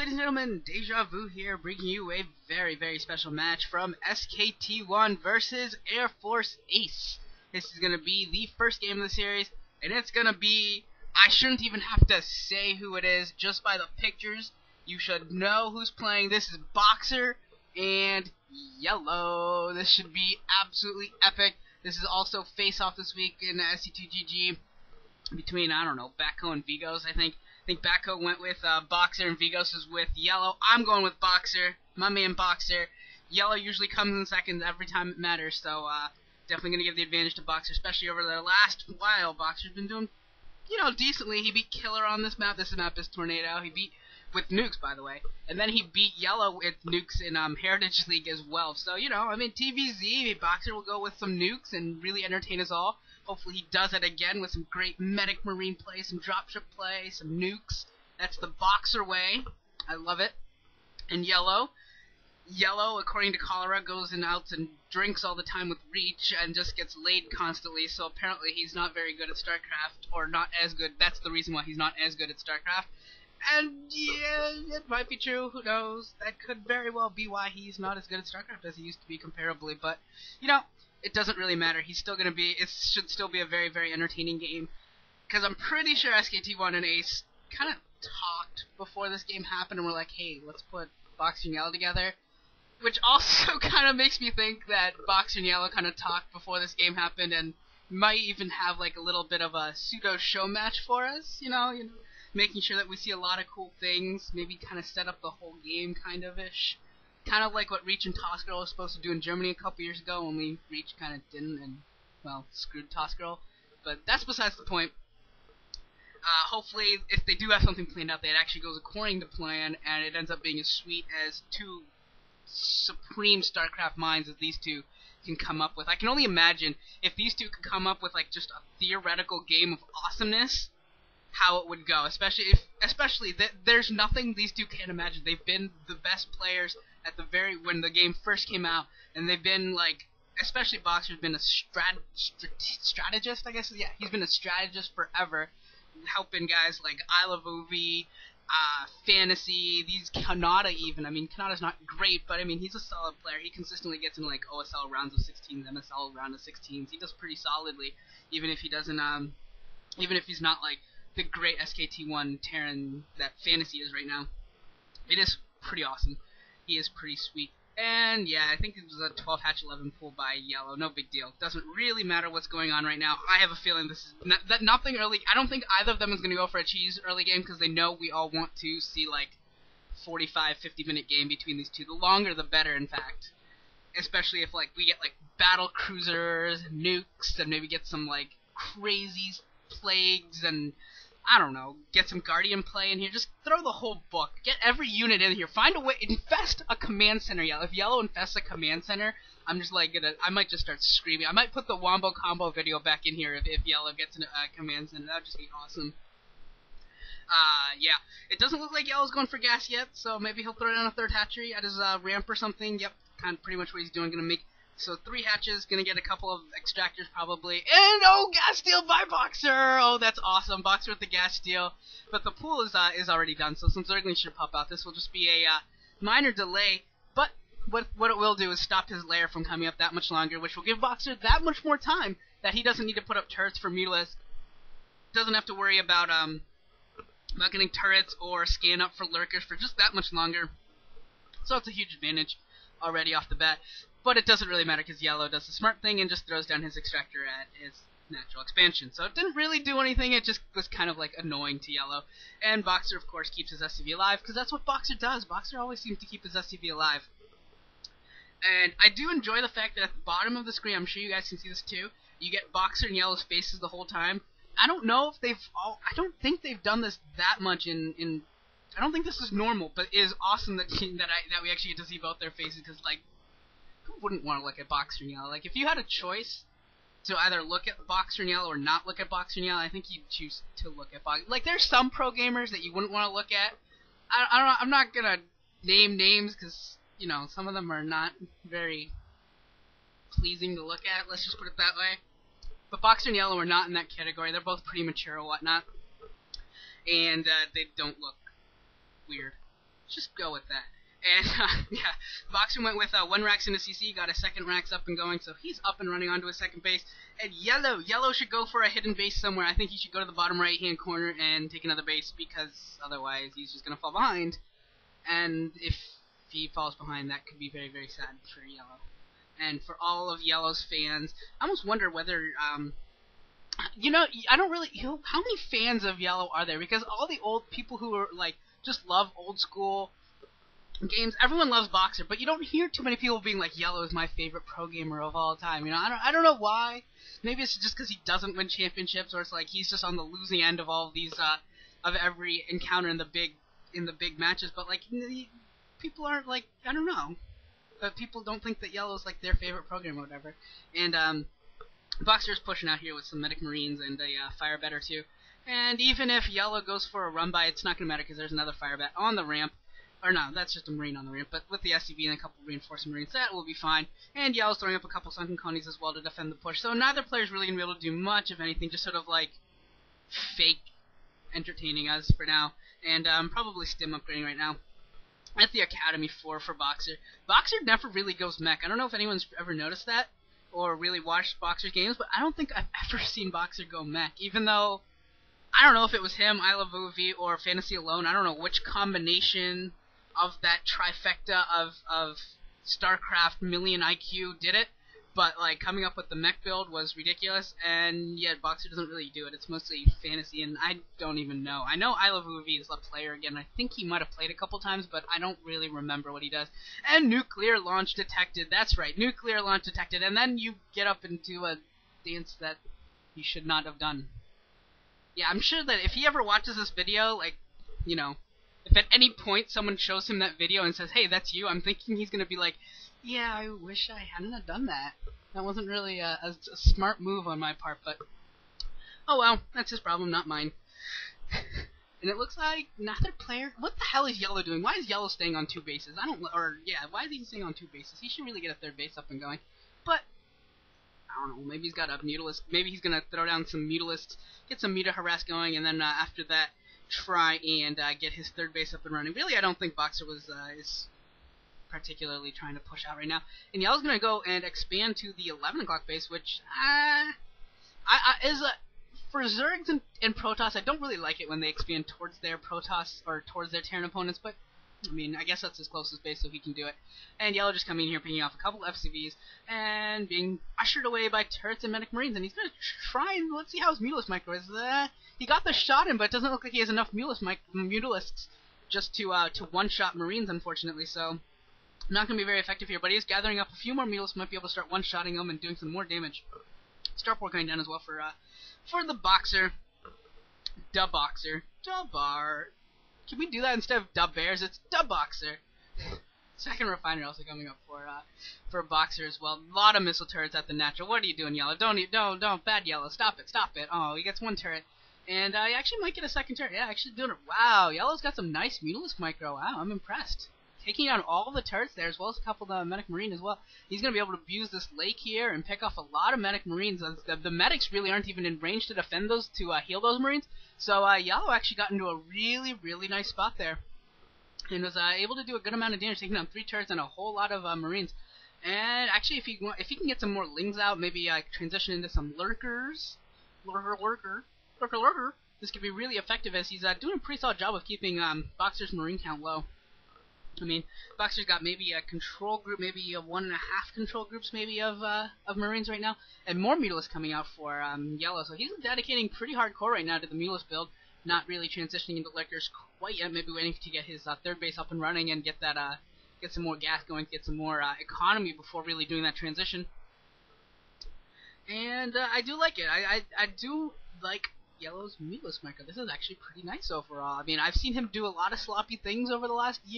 ladies and gentlemen, Deja Vu here, bringing you a very, very special match from SKT1 versus Air Force Ace. This is going to be the first game of the series, and it's going to be, I shouldn't even have to say who it is, just by the pictures, you should know who's playing. This is Boxer and Yellow. This should be absolutely epic. This is also face-off this week in SC2GG between, I don't know, Backo and Vigos, I think. I think Backo went with Boxer and Vigos is with Yellow. I'm going with Boxer, my man Boxer. Yellow usually comes in second every time it matters, so definitely going to give the advantage to Boxer, especially over the last while. Boxer's been doing, decently. He beat Killer on this map. This map is Tornado. He beat with Nukes, by the way. And then he beat Yellow with Nukes in Heritage League as well. So, TVZ, Boxer will go with some Nukes and really entertain us all. Hopefully he does it again with some great medic marine play, some dropship play, some nukes. That's the Boxer way. I love it. And Yellow, according to Cholera, goes and out and drinks all the time with Reach and just gets laid constantly. So apparently he's not very good at StarCraft, or not as good. That's the reason why he's not as good at StarCraft. And yeah, it might be true. Who knows? That could very well be why he's not as good at StarCraft as he used to be comparably. But it doesn't really matter. He's still going to be, it should still be a very, very entertaining game. Because I'm pretty sure SKT1 and Ace kind of talked before this game happened and were like, hey, let's put Boxer and Yellow together. Which also kind of makes me think that Boxer and Yellow kind of talked before this game happened and might even have like a little bit of a pseudo show match for us, making sure that we see a lot of cool things, maybe kind of set up the whole game kind of-ish. Kind of like what Reach and Toss Girl was supposed to do in Germany a couple years ago, only Reach kind of didn't and, well, screwed Toss Girl. But that's besides the point. Hopefully, if they do have something planned out, it actually goes according to plan, and it ends up being as sweet as two supreme StarCraft minds as these two can come up with. I can only imagine if these two could come up with, like, just a theoretical game of awesomeness, how it would go, especially there's nothing these two can't imagine. They've been the best players at the when the game first came out, and they've been like, especially Boxer's been a strategist, I guess. Yeah, he's been a strategist forever, helping guys like Isle of Uvi, Fantasy, these Kanata even. I mean, Kanata's not great, but I mean, he's a solid player. He consistently gets in like OSL rounds of 16s, MSL round of 16s. He does pretty solidly, even if he doesn't, even if he's not like the great SKT1 Terran that Fantasy is right now. It is pretty awesome. He is pretty sweet. And yeah, I think it was a 12 hatch 11 pull by Yellow. No big deal. Doesn't really matter what's going on right now. I have a feeling this is nothing early. I don't think either of them is going to go for a cheese early game because they know we all want to see like 45, 50-minute game between these two. The longer the better, in fact. Especially if like we get like battle cruisers, nukes, and maybe get some like crazy plagues and I don't know, get some Guardian play in here. Just throw the whole book. Get every unit in here. Find a way. Infest a command center, Yellow. If Yellow infests a command center, I'm just like I might just start screaming. I might put the Wombo combo video back in here if Yellow gets a command center. That would just be awesome. Yeah. It doesn't look like Yellow's going for gas yet, so maybe he'll throw down a third hatchery at his ramp or something. Yep, kind of pretty much what he's doing. Gonna make. So 3 hatches, gonna get a couple of extractors probably, and gas steal by Boxer! Oh, that's awesome, Boxer with the gas steal. But the pool is already done, so some Zerglings should pop out. This will just be a minor delay, but what it will do is stop his lair from coming up that much longer, which will give Boxer that much more time that he doesn't need to put up turrets for Mutalisk. Doesn't have to worry about getting turrets or scan up for lurkers for just that much longer. So it's a huge advantage already off the bat. But it doesn't really matter because Yellow does the smart thing and just throws down his extractor at his natural expansion. So it didn't really do anything, it just was kind of like annoying to Yellow. And Boxer, of course, keeps his SCV alive because that's what Boxer does. Boxer always seems to keep his SCV alive. And I do enjoy the fact that at the bottom of the screen, I'm sure you guys can see this too, you get Boxer and Yellow's faces the whole time. I don't know if I don't think they've done this that much in I don't think this is normal, but it is awesome that we actually get to see both their faces because, like, who wouldn't want to look at Boxer and Yellow? Like, if you had a choice to either look at Boxer and Yellow or not look at Boxer and Yellow, I think you'd choose to look at Boxer. Like, there's some pro gamers that you wouldn't want to look at. I don't know, I'm not gonna name names because, some of them are not very pleasing to look at, let's just put it that way. But Boxer and Yellow are not in that category. They're both pretty mature or whatnot. And they don't look weird. just go with that. And yeah, Boxer went with 1 Rax into CC, got a second Rax up and going, so he's up and running onto his second base. And Yellow should go for a hidden base somewhere. I think he should go to the bottom right-hand corner and take another base, because otherwise he's just going to fall behind. And if he falls behind, that could be very, very sad for Yellow. And for all of Yellow's fans, I almost wonder whether, you know, I don't really, how many fans of Yellow are there? Because all the old people who are, like, just love old school games, everyone loves Boxer, but you don't hear too many people being like, Yellow is my favorite pro gamer of all time. You know, I don't know why. Maybe it's just because he doesn't win championships, or it's like he's just on the losing end of all of these, of every encounter in the big matches. But like, people aren't like, I don't know. But people don't think that Yellow's like their favorite pro gamer or whatever. And Boxer's pushing out here with some Medic Marines and a Fire Bat or two. And even if Yellow goes for a run by, it's not going to matter because there's another Fire Bat on the ramp. Or no, that's just a Marine on the ramp, but with the SCV and a couple reinforcing Marines, that will be fine. And Yellow's throwing up a couple Sunken Colonies as well to defend the push, so neither player's really going to be able to do much of anything, just sort of like fake entertaining us for now. And probably stim upgrading right now at the Academy 4 for Boxer. Boxer never really goes mech. I don't know if anyone's ever noticed that or really watched Boxer's games, but I don't think I've ever seen Boxer go mech, even though I don't know if it was him, I Love UV, or Fantasy Alone. I don't know which combination of that trifecta of StarCraft million IQ did it, but like coming up with the mech build was ridiculous, and yet Boxer doesn't really do it. It's mostly fantasy, and I don't even know. I know I Love UV is a player again. I think he might have played a couple times, but I don't really remember what he does. And nuclear launch detected. That's right, nuclear launch detected. And then you get up into a dance that you should not have done. Yeah, I'm sure that if he ever watches this video, like, you know, if at any point someone shows him that video and says, hey, that's you, I'm thinking he's going to be like, yeah, I wish I hadn't have done that. That wasn't really a smart move on my part, but oh well, that's his problem, not mine. And it looks like neither player... What the hell is Yellow doing? Why is Yellow staying on 2 bases? Why is he staying on 2 bases? He should really get a third base up and going. But I don't know, maybe he's got a Mutalist. Maybe he's going to throw down some Mutalists, get some Muta Harass going, and then after that, try and get his third base up and running. Really, I don't think Boxer is particularly trying to push out right now. And Yellow's going to go and expand to the 11 o'clock base, which for Zergs and Protoss, I don't really like it when they expand towards their Protoss or towards their Terran opponents, but I mean, I guess that's his closest base, so he can do it. And Yellow just coming in here, picking off a couple FCVs, and being ushered away by turrets and Medic Marines. And he's going to try and, let's see how his Mutalist micro is. He got the shot in, but it doesn't look like he has enough Mutalists just to one-shot Marines, unfortunately, so not going to be very effective here. But he's gathering up a few more Mutalists, might be able to start one-shotting them and doing some more damage. Starport going down as well for the Boxer. Boxer. Bar. Can we do that instead of Dub Bears? It's Dub Boxer. Second Refiner also coming up for Boxer as well. A lot of missile turrets at the natural. What are you doing, Yellow? Don't, bad Yellow. Stop it. Oh, he gets one turret. And he actually might get a second turret. Yeah, actually doing it. Wow, Yellow's got some nice Mutalist micro. Wow, I'm impressed. Taking out all the turrets there, as well as a couple of the Medic Marine as well. He's going to be able to abuse this lake here and pick off a lot of Medic Marines. The Medics really aren't even in range to defend those, to heal those Marines. So Yellow actually got into a really, really nice spot there. And was able to do a good amount of damage, taking down 3 turrets and a whole lot of Marines. And actually, if he can get some more Lings out, maybe transition into some Lurkers. Lurker. This could be really effective, as he's doing a pretty solid job of keeping Boxer's Marine count low. I mean, Boxer's got maybe a control group, maybe 1.5 control groups maybe of Marines right now, and more Mutalists coming out for Yellow. So he's dedicating pretty hardcore right now to the Mutalist build, not really transitioning into Lickers quite yet, maybe waiting to get his third base up and running and get some more gas going, get some more economy before really doing that transition. And I do like it. I do like Yellow's Mutalist micro. This is actually pretty nice overall. I mean, I've seen him do a lot of sloppy things over the last year.